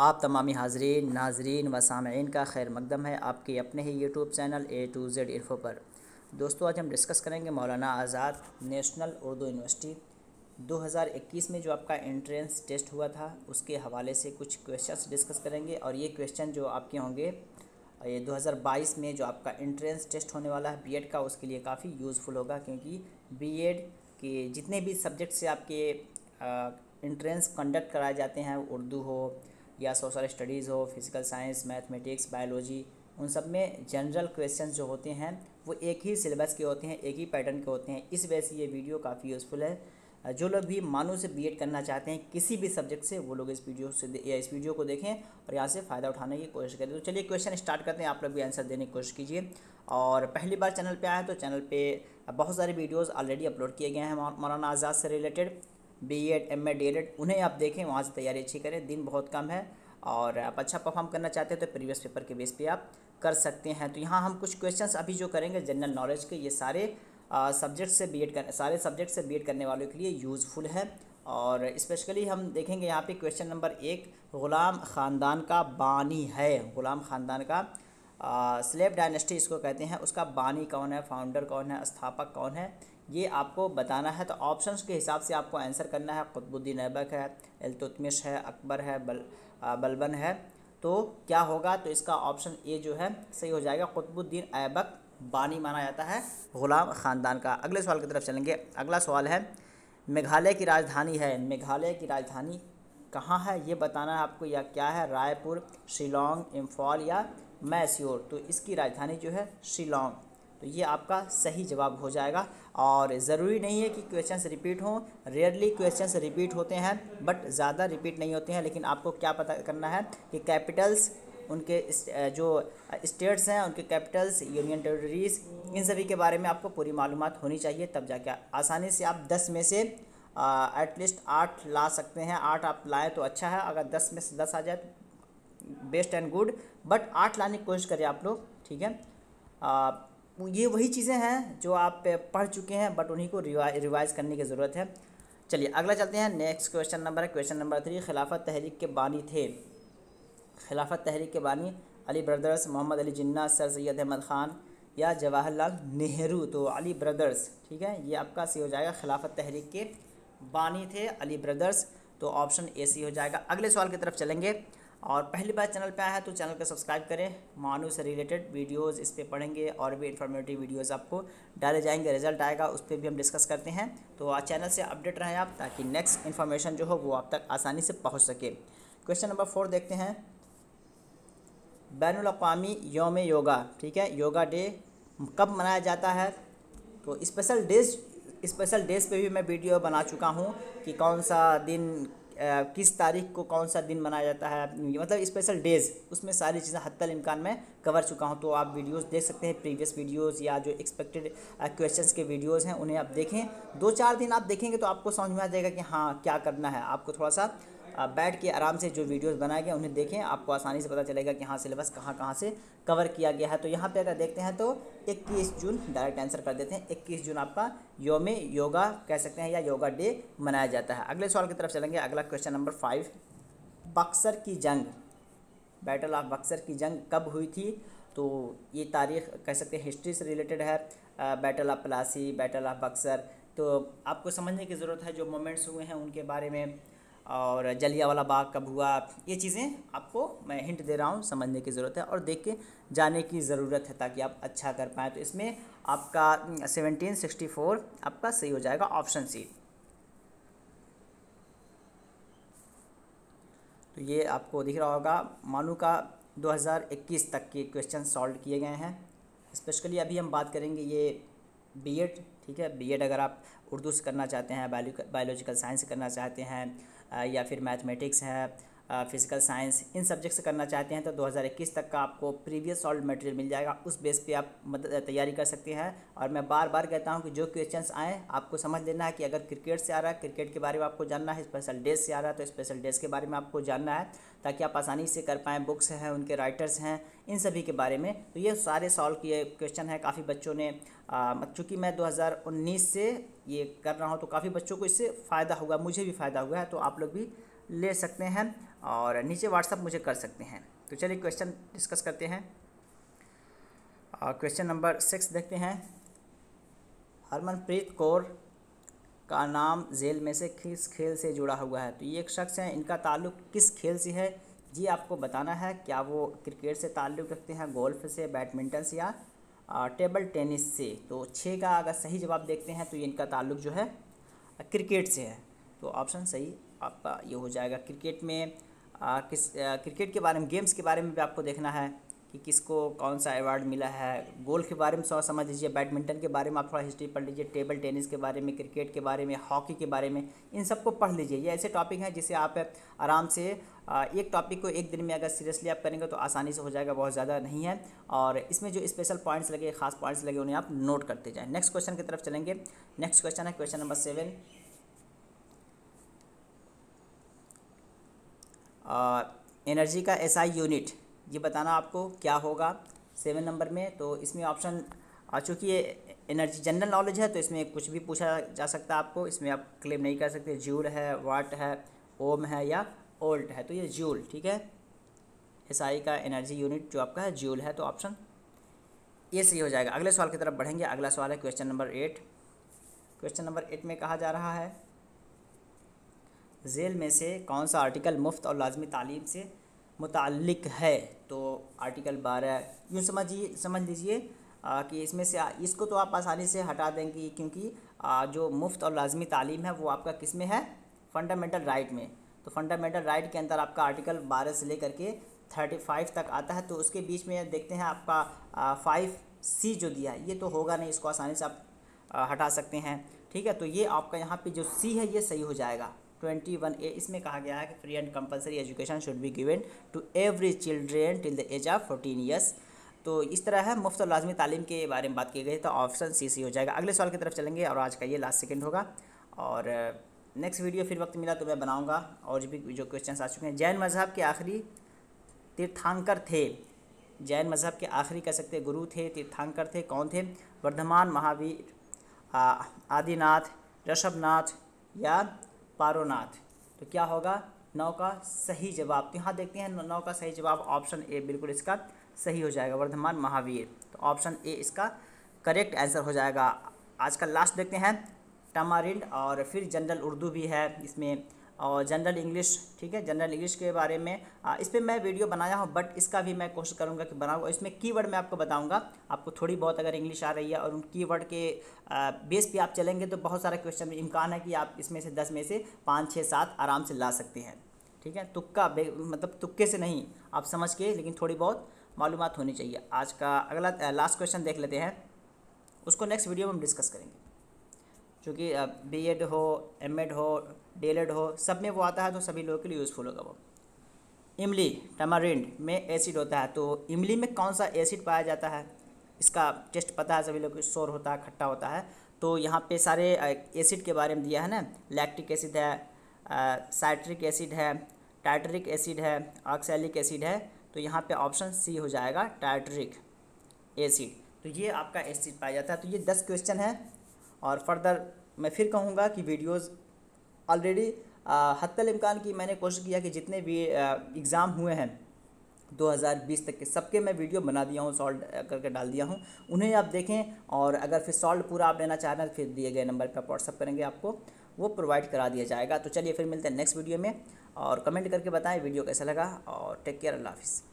आप तमामी हाज़रीन नाज़रीन व सामईन का खैर मकदम है आपके अपने ही YouTube channel A to Z info पर। दोस्तों, आज हम डिस्कस करेंगे मौलाना आज़ाद नेशनल उर्दू यूनिवर्सिटी 2021 में जो आपका एंट्रेंस टेस्ट हुआ था उसके हवाले से कुछ क्वेश्चंस डिस्कस करेंगे। और ये क्वेश्चन जो आपके होंगे ये 2022 में जो आपका एंट्रेंस टेस्ट होने वाला है बीएड का, उसके लिए काफ़ी यूज़फुल होगा, क्योंकि बीएड के जितने भी सब्जेक्ट से आपके एंट्रेंस कंडक्ट कराए जाते हैं, उर्दू हो या सोशल स्टडीज़ हो, फिज़िकल साइंस, मैथमेटिक्स, बायोलॉजी, उन सब में जनरल क्वेश्चंस जो होते हैं वो एक ही सिलेबस के होते हैं, एक ही पैटर्न के होते हैं। इस वजह से ये वीडियो काफ़ी यूज़फुल है। जो लोग भी मानो से बीएड करना चाहते हैं किसी भी सब्जेक्ट से, वो लोग इस वीडियो को देखें और यहाँ से फ़ायदा उठाने की कोशिश करें। तो चलिए क्वेश्चन स्टार्ट करते हैं, आप लोग भी आंसर देने की कोशिश कीजिए। और पहली बार चैनल पे आए तो चैनल पे बहुत सारे वीडियोज़ ऑलरेडी अपलोड किए गए हैं मौलाना आज़ाद से रिलेटेड, बीएड, एमएड, डीएलएड, उन्हें आप देखें, वहाँ से तैयारी अच्छी करें। दिन बहुत कम है और आप अच्छा परफॉर्म करना चाहते हैं तो प्रीवियस पेपर के बेस पे आप कर सकते हैं। तो यहाँ हम कुछ क्वेश्चंस अभी जो करेंगे जनरल नॉलेज के, ये सारे सब्जेक्ट से बीएड करने वालों के लिए यूज़फुल है। और स्पेशली हम देखेंगे यहाँ पे क्वेश्चन नंबर 1, ग़ुलाम ख़ानदान का बानी है। ग़ुलाम ख़ानदान का स्लेव डायनेस्टी इसको कहते हैं, उसका बानी कौन है, फाउंडर कौन है, स्थापक कौन है, ये आपको बताना है। तो ऑप्शंस के हिसाब से आपको आंसर करना है। कुतुबुद्दीन ऐबक है, इल्तुतमिश है, अकबर है, बलबन है। तो क्या होगा? तो इसका ऑप्शन ए जो है सही हो जाएगा। कुतुबुद्दीन ऐबक बानी माना जाता है ग़ुलाम ख़ानदान का। अगले सवाल की तरफ चलेंगे। अगला सवाल है, मेघालय की राजधानी है। मेघालय की राजधानी कहाँ है ये बताना है आपको, या क्या है? रायपुर, शिलोंग, इम्फाल या मैसूर। तो इसकी राजधानी जो है शिलोंग। तो ये आपका सही जवाब हो जाएगा। और ज़रूरी नहीं है कि क्वेश्चंस रिपीट हों, रेयरली क्वेश्चंस रिपीट होते हैं बट ज़्यादा रिपीट नहीं होते हैं। लेकिन आपको क्या पता करना है कि कैपिटल्स, उनके जो स्टेट्स हैं उनके कैपिटल्स, यूनियन टेरिटरीज़, इन सभी के बारे में आपको पूरी मालूमात होनी चाहिए, तब जाके आसानी से आप 10 में से एटलीस्ट 8 ला सकते हैं। 8 आप लाएँ तो अच्छा है, अगर 10 में से 10 आ जाए तो बेस्ट एंड गुड, बट 8 लाने की कोशिश करें आप लोग, ठीक है। ये वही चीज़ें हैं जो आप पढ़ चुके हैं बट उन्हीं को रिवाइज़ करने की ज़रूरत है। चलिए अगला चलते हैं। नेक्स्ट क्वेश्चन नंबर है क्वेश्चन नंबर 3, खिलाफत तहरीक के बानी थे। खिलाफत तहरीक के बानी अली ब्रदर्स, मोहम्मद अली जिन्ना, सर सैयद अहमद ख़ान या जवाहरलाल नेहरू। तो अली ब्रदर्स, ठीक है, ये आपका सी हो जाएगा। खिलाफत तहरीक के बानी थे अली ब्रदर्स, तो ऑप्शन ए सी हो जाएगा। अगले सवाल की तरफ चलेंगे। और पहली बार चैनल पे आया है तो चैनल को सब्सक्राइब करें। मानू से रिलेटेड वीडियोस इस पे पढ़ेंगे और भी इन्फॉर्मेटिव वीडियोस आपको डाले जाएंगे, रिजल्ट आएगा उस पर भी हम डिस्कस करते हैं। तो आज चैनल से अपडेट रहें आप, ताकि नेक्स्ट इन्फॉर्मेशन जो हो वो आप तक आसानी से पहुंच सके। क्वेश्चन नंबर 4 देखते हैं। बैनुल अक़वामी यौम योगा, ठीक है, योगा डे कब मनाया जाता है? तो स्पेशल डेज़ पे भी मैं वीडियो बना चुका हूँ कि कौन सा दिन, किस तारीख को कौन सा दिन मनाया जाता है, मतलब स्पेशल डेज़, उसमें सारी चीज़ें हत्तल इम्कान में कवर चुका हूं। तो आप वीडियोस देख सकते हैं, प्रीवियस वीडियोस या जो एक्सपेक्टेड क्वेश्चंस के वीडियोस हैं उन्हें आप देखें। 2-4 दिन आप देखेंगे तो आपको समझ में आ जाएगा कि हाँ क्या करना है। आपको थोड़ा सा बैठ के आराम से जो वीडियोस बनाए गए उन्हें देखें, आपको आसानी से पता चलेगा कि हाँ सिलेबस कहाँ कहाँ से कवर किया गया है। तो यहाँ पे अगर देखते हैं तो 21 जून, डायरेक्ट आंसर कर देते हैं, 21 जून आपका यौम योगा कह सकते हैं या योगा डे मनाया जाता है। अगले सवाल की तरफ चलेंगे। अगला क्वेश्चन नंबर 5, बक्सर की जंग, बैटल ऑफ बक्सर की जंग कब हुई थी? तो ये तारीख़ कह सकते हैं हिस्ट्री से रिलेटेड है। Battle of Plassey, battle of Buxar, तो आपको समझने की ज़रूरत है जो मोमेंट्स हुए हैं उनके बारे में। और जलियांवाला बाग कब हुआ, ये चीज़ें आपको मैं हिंट दे रहा हूँ, समझने की ज़रूरत है और देख के जाने की ज़रूरत है ताकि आप अच्छा कर पाएँ। तो इसमें आपका 1764 आपका सही हो जाएगा, ऑप्शन सी। तो ये आपको दिख रहा होगा, मानू का 2021 तक के क्वेश्चन सॉल्व किए गए हैं। स्पेशली अभी हम बात करेंगे ये बीएड, ठीक है। बीएड अगर आप उर्दू से करना चाहते हैं, बायोलॉजिकल साइंस से करना चाहते हैं या फिर मैथमेटिक्स है, फिज़िकल साइंस, इन सब्जेक्ट से करना चाहते हैं तो 2021 तक का आपको प्रीवियस सॉल्व मटेरियल मिल जाएगा। उस बेस पे आप तैयारी कर सकते हैं। और मैं बार बार कहता हूं कि जो क्वेश्चंस आएँ आपको समझ लेना है कि अगर क्रिकेट से आ रहा है, क्रिकेट के बारे में आपको जानना है, स्पेशल डेज से आ रहा है तो स्पेशल डेज के बारे में आपको जानना है, ताकि आप आसानी से कर पाएँ। बुक्स हैं, उनके राइटर्स हैं, इन सभी के बारे में। तो ये सारे सॉल्व किए क्वेश्चन हैं। काफ़ी बच्चों ने, चूँकि मैं 2019 से ये कर रहा हूँ तो काफ़ी बच्चों को इससे फ़ायदा हुआ, मुझे भी फ़ायदा हुआ है, तो आप लोग भी ले सकते हैं। और नीचे व्हाट्सअप मुझे कर सकते हैं। तो चलिए क्वेश्चन डिस्कस करते हैं। क्वेश्चन नंबर 6 देखते हैं। हरमनप्रीत कौर का नाम झेल में से किस खेल से जुड़ा हुआ है? तो ये एक शख्स हैं, इनका ताल्लुक़ किस खेल से है ये आपको बताना है। क्या वो क्रिकेट से ताल्लुक़ रखते हैं, गोल्फ से, बैडमिंटन से या टेबल टेनिस से? तो 6 का अगर सही जवाब देखते हैं तो ये इनका ताल्लुक़ जो है क्रिकेट से है। तो ऑप्शन सही आपका ये हो जाएगा। क्रिकेट में क्रिकेट के बारे में, गेम्स के बारे में भी आपको देखना है कि किसको कौन सा अवार्ड मिला है। गोल्फ के बारे में समझ लीजिए, बैडमिंटन के बारे में आप थोड़ा हिस्ट्री पढ़ लीजिए, टेबल टेनिस के बारे में, क्रिकेट के बारे में, हॉकी के बारे में, इन सबको पढ़ लीजिए। ये ऐसे टॉपिक हैं जिसे आप आराम से एक टॉपिक को एक दिन में अगर सीरियसली आप करेंगे तो आसानी से हो जाएगा, बहुत ज़्यादा नहीं है। और इसमें जो स्पेशल पॉइंट्स लगे, खास पॉइंट्स लगे, उन्हें आप नोट करते जाएँ। नेक्स्ट क्वेश्चन की तरफ चलेंगे। नेक्स्ट क्वेश्चन है क्वेश्चन नंबर 7। एनर्जी का एसआई यूनिट ये बताना आपको क्या होगा 7 नंबर में। तो इसमें ऑप्शन, चूँकि ये एनर्जी जनरल नॉलेज है तो इसमें कुछ भी पूछा जा सकता है आपको, इसमें आप क्लेम नहीं कर सकते। जूल है, वाट है, ओम है या ओल्ट है। तो ये जूल, ठीक है। एसआई का एनर्जी यूनिट जो आपका है जूल है, तो ऑप्शन ये सही हो जाएगा। अगले सवाल की तरफ बढ़ेंगे। अगला सवाल है क्वेश्चन नंबर 8। क्वेश्चन नंबर 8 में कहा जा रहा है झेल में से कौन सा आर्टिकल मुफ्त और लाजमी तालीम से मुताल्लिक है? तो आर्टिकल 12 यूँ समझ लीजिए कि इसमें से इसको तो आप आसानी से हटा देंगे, क्योंकि जो मुफ्त और लाजमी तालीम है वो आपका किस में है? फंडामेंटल राइट में। तो फंडामेंटल राइट के अंदर आपका आर्टिकल 12 से लेकर के 35 तक आता है। तो उसके बीच में देखते हैं आपका 5C जो दिया है ये तो होगा नहीं, इसको आसानी से आप हटा सकते हैं, ठीक है। तो ये आपका यहाँ पे जो C है ये सही हो जाएगा। 21A इसमें कहा गया है कि free and compulsory education should be given to every children till the age of 14 years. तो इस तरह है, मुफ्त और लाजमी तालीम के बारे में बात की गई, तो ऑप्शन C हो जाएगा। अगले सवाल की तरफ चलेंगे और आज का ये लास्ट सेकंड होगा। और नेक्स्ट वीडियो फिर वक्त मिला तो मैं बनाऊंगा। और भी जो क्वेश्चन आ चुके हैं। जैन मज़हब के आखिरी तीर्थंकर थे, जैन मज़हब के आखिरी कह सकते गुरु थे, तीर्थंकर थे, कौन थे? वर्धमान, महावीर, आदिनाथ, ऋषभनाथ या पारोनाथ। तो क्या होगा 9 का सही जवाब? तो यहाँ देखते हैं 9 का सही जवाब ऑप्शन ए बिल्कुल इसका सही हो जाएगा, वर्धमान महावीर। तो ऑप्शन ए इसका करेक्ट आंसर हो जाएगा। आज का लास्ट देखते हैं टमारिंड, और फिर जनरल उर्दू भी है इसमें, और जनरल इंग्लिश, ठीक है। जनरल इंग्लिश के बारे में इस पर मैं वीडियो बनाया हूँ, बट इसका भी मैं कोशिश करूँगा कि बनाऊँ। इसमें कीवर्ड मैं आपको बताऊँगा। आपको थोड़ी बहुत अगर इंग्लिश आ रही है और उन कीवर्ड के बेस पे आप चलेंगे तो बहुत सारे क्वेश्चन में इम्कान है कि आप इसमें से 10 में से 5, 6, 7 आराम से ला सकते हैं, ठीक है। तुक्का मतलब तुक्के से नहीं, आप समझ के, लेकिन थोड़ी बहुत मालूमात होनी चाहिए। आज का अगला लास्ट क्वेश्चन देख लेते हैं, उसको नेक्स्ट वीडियो में हम डिस्कस करेंगे। क्योंकि B.Ed हो, M.Ed हो, D.Led हो, सब में वो आता है तो सभी लोगों के लिए यूज़फुल होगा वो। इमली, टमारिंड में एसिड होता है, तो इमली में कौन सा एसिड पाया जाता है? इसका टेस्ट पता है सभी लोग को, सोर होता है, खट्टा होता है। तो यहाँ पे सारे एसिड के बारे में दिया है ना। लैक्टिक एसिड है, साइट्रिक एसिड है, टार्टरिक एसिड है, ऑक्सैलिक एसिड है। तो यहाँ पे ऑप्शन C हो जाएगा, टार्टरिक एसिड। तो ये आपका एसिड पाया जाता है। तो ये 10 क्वेश्चन है। और फर्दर मैं फिर कहूँगा कि वीडियोज़ ऑलरेडी हत्तल इम्कान की मैंने कोशिश किया कि जितने भी एग्ज़ाम हुए हैं 2020 तक के, सबके मैं वीडियो बना दिया हूँ, सॉल्व करके डाल दिया हूँ, उन्हें आप देखें। और अगर फिर सॉल्व पूरा आप लेना चाह रहे हैं तो फिर दिए गए नंबर पर व्हाट्सअप करेंगे, आपको वो प्रोवाइड करा दिया जाएगा। तो चलिए फिर मिलते हैं नेक्स्ट वीडियो में, और कमेंट करके बताएं वीडियो कैसा लगा, और टेक केयर, अल्लाह हाफिज़।